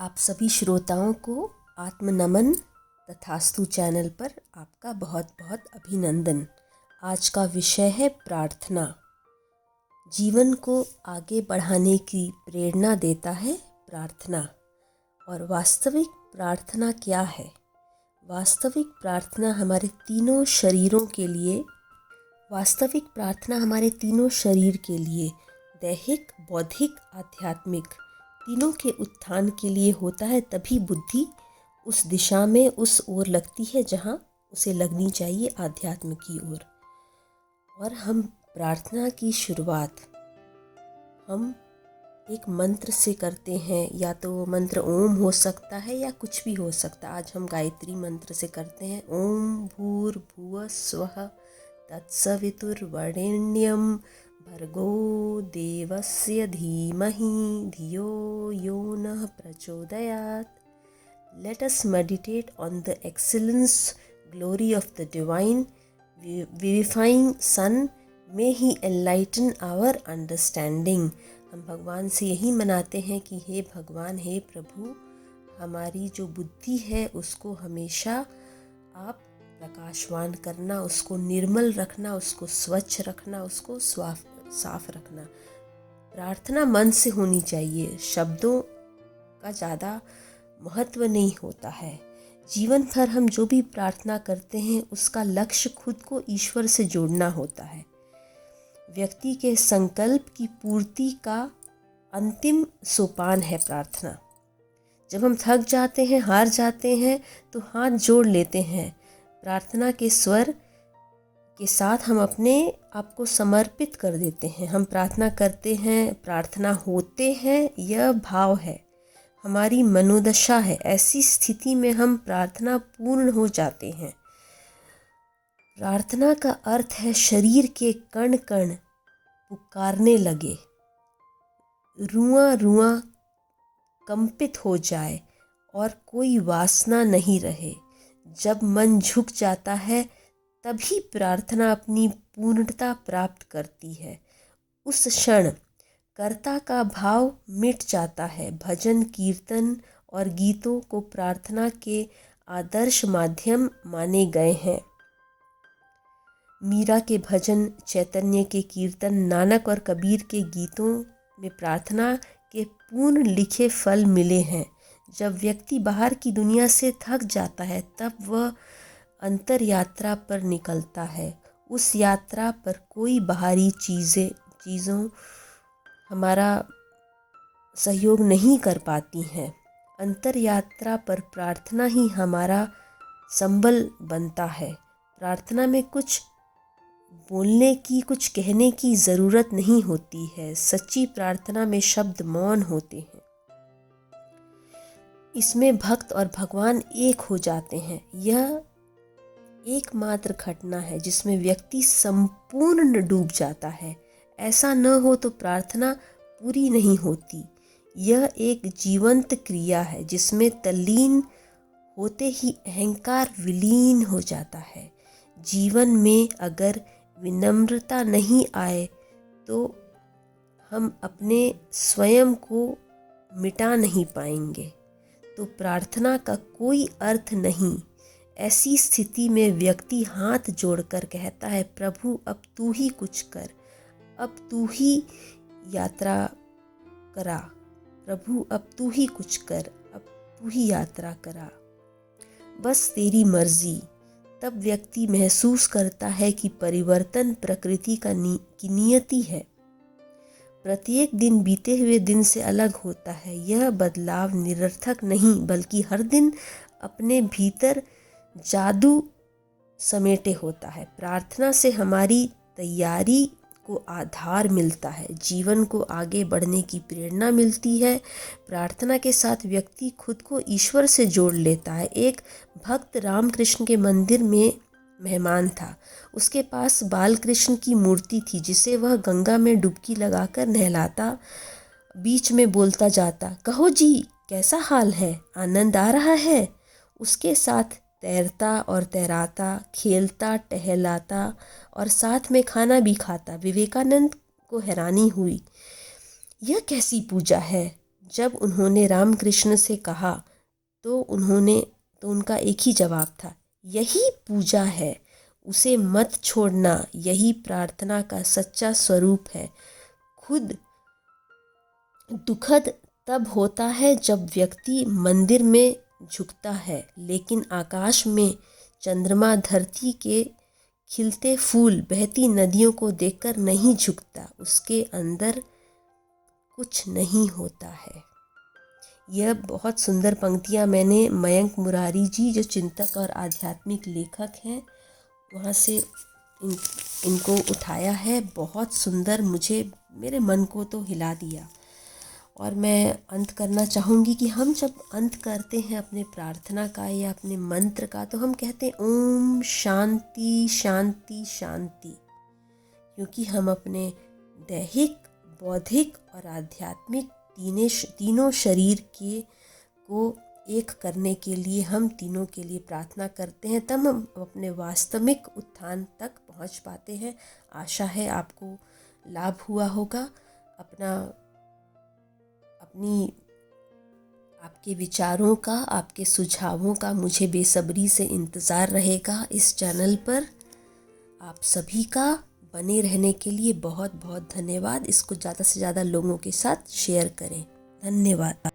आप सभी श्रोताओं को आत्मनमन तथास्तु चैनल पर आपका बहुत बहुत अभिनंदन। आज का विषय है प्रार्थना। जीवन को आगे बढ़ाने की प्रेरणा देता है प्रार्थना। और वास्तविक प्रार्थना क्या है? वास्तविक प्रार्थना हमारे तीनों शरीरों के लिए दैहिक, बौद्धिक, आध्यात्मिक तीनों के उत्थान के लिए होता है। तभी बुद्धि उस दिशा में उस ओर लगती है जहाँ उसे लगनी चाहिए, आध्यात्म की ओर। और हम प्रार्थना की शुरुआत हम एक मंत्र से करते हैं, या तो वो मंत्र ओम हो सकता है या कुछ भी हो सकता है। आज हम गायत्री मंत्र से करते हैं। ओम भूर्भुवः स्वः तत्सवितुर्वरेण्यं भर्गो देवस्य धीमहि धियो यो नः प्रचोदयात्। Let us meditate on the excellence, glory of the divine, vivifying sun. May he enlighten our understanding. हम भगवान से यही मनाते हैं कि हे भगवान, हे प्रभु, हमारी जो बुद्धि है उसको हमेशा आप प्रकाशवान करना, उसको निर्मल रखना, उसको स्वच्छ रखना, उसको साफ रखना। प्रार्थना मन से होनी चाहिए, शब्दों का ज़्यादा महत्व नहीं होता है। जीवन भर हम जो भी प्रार्थना करते हैं उसका लक्ष्य खुद को ईश्वर से जोड़ना होता है। व्यक्ति के संकल्प की पूर्ति का अंतिम सोपान है प्रार्थना। जब हम थक जाते हैं, हार जाते हैं, तो हाथ जोड़ लेते हैं। प्रार्थना के स्वर के साथ हम अपने आप को समर्पित कर देते हैं। हम प्रार्थना करते हैं, प्रार्थना होते हैं, यह भाव है, हमारी मनोदशा है। ऐसी स्थिति में हम प्रार्थना पूर्ण हो जाते हैं। प्रार्थना का अर्थ है शरीर के कण कण पुकारने लगे, रुआं रुआं कंपित हो जाए और कोई वासना नहीं रहे। जब मन झुक जाता है तभी प्रार्थना अपनी पूर्णता प्राप्त करती है। उस क्षण कर्ता का भाव मिट जाता है। भजन, कीर्तन और गीतों को प्रार्थना के आदर्श माध्यम माने गए हैं। मीरा के भजन, चैतन्य के कीर्तन, नानक और कबीर के गीतों में प्रार्थना के पूर्ण लिखे फल मिले हैं। जब व्यक्ति बाहर की दुनिया से थक जाता है तब वह अंतर यात्रा पर निकलता है। उस यात्रा पर कोई बाहरी चीज़ों हमारा सहयोग नहीं कर पाती हैं। अंतर यात्रा पर प्रार्थना ही हमारा संबल बनता है। प्रार्थना में कुछ बोलने की, कुछ कहने की ज़रूरत नहीं होती है। सच्ची प्रार्थना में शब्द मौन होते हैं। इसमें भक्त और भगवान एक हो जाते हैं। यह एकमात्र घटना है जिसमें व्यक्ति संपूर्ण डूब जाता है। ऐसा न हो तो प्रार्थना पूरी नहीं होती। यह एक जीवंत क्रिया है जिसमें तल्लीन होते ही अहंकार विलीन हो जाता है। जीवन में अगर विनम्रता नहीं आए तो हम अपने स्वयं को मिटा नहीं पाएंगे, तो प्रार्थना का कोई अर्थ नहीं। ऐसी स्थिति में व्यक्ति हाथ जोड़कर कहता है, प्रभु अब तू ही कुछ कर, अब तू ही यात्रा करा, प्रभु अब तू ही कुछ कर, अब तू ही यात्रा करा, बस तेरी मर्जी। तब व्यक्ति महसूस करता है कि परिवर्तन प्रकृति की नियति है। प्रत्येक दिन बीते हुए दिन से अलग होता है। यह बदलाव निरर्थक नहीं बल्कि हर दिन अपने भीतर जादू समेटे होता है। प्रार्थना से हमारी तैयारी को आधार मिलता है, जीवन को आगे बढ़ने की प्रेरणा मिलती है। प्रार्थना के साथ व्यक्ति खुद को ईश्वर से जोड़ लेता है। एक भक्त रामकृष्ण के मंदिर में मेहमान था। उसके पास बाल कृष्ण की मूर्ति थी जिसे वह गंगा में डुबकी लगाकर नहलाता, बीच में बोलता जाता, कहो जी कैसा हाल है, आनंद आ रहा है। उसके साथ तैरता और तैराता, खेलता, टहलाता और साथ में खाना भी खाता। विवेकानंद को हैरानी हुई, यह कैसी पूजा है जब उन्होंने रामकृष्ण से कहा तो उनका एक ही जवाब था, यही पूजा है, उसे मत छोड़ना, यही प्रार्थना का सच्चा स्वरूप है। खुद दुखद तब होता है जब व्यक्ति मंदिर में झुकता है लेकिन आकाश में चंद्रमा, धरती के खिलते फूल, बहती नदियों को देखकर नहीं झुकता, उसके अंदर कुछ नहीं होता है। यह बहुत सुंदर पंक्तियाँ मैंने मयंक मुरारी जी, जो चिंतक और आध्यात्मिक लेखक हैं, वहाँ से इनको उठाया है। बहुत सुंदर, मेरे मन को तो हिला दिया। और मैं अंत करना चाहूँगी कि हम जब अंत करते हैं अपने प्रार्थना का या अपने मंत्र का, तो हम कहते हैं ओम शांति शांति शांति, क्योंकि हम अपने दैहिक, बौद्धिक और आध्यात्मिक तीनों शरीर को एक करने के लिए हम तीनों के लिए प्रार्थना करते हैं, तब हम अपने वास्तविक उत्थान तक पहुंच पाते हैं। आशा है आपको लाभ हुआ होगा। आपके विचारों का, आपके सुझावों का मुझे बेसब्री से इंतज़ार रहेगा इस चैनल पर। आप सभी का बने रहने के लिए बहुत बहुत धन्यवाद। इसको ज़्यादा से ज़्यादा लोगों के साथ शेयर करें। धन्यवाद।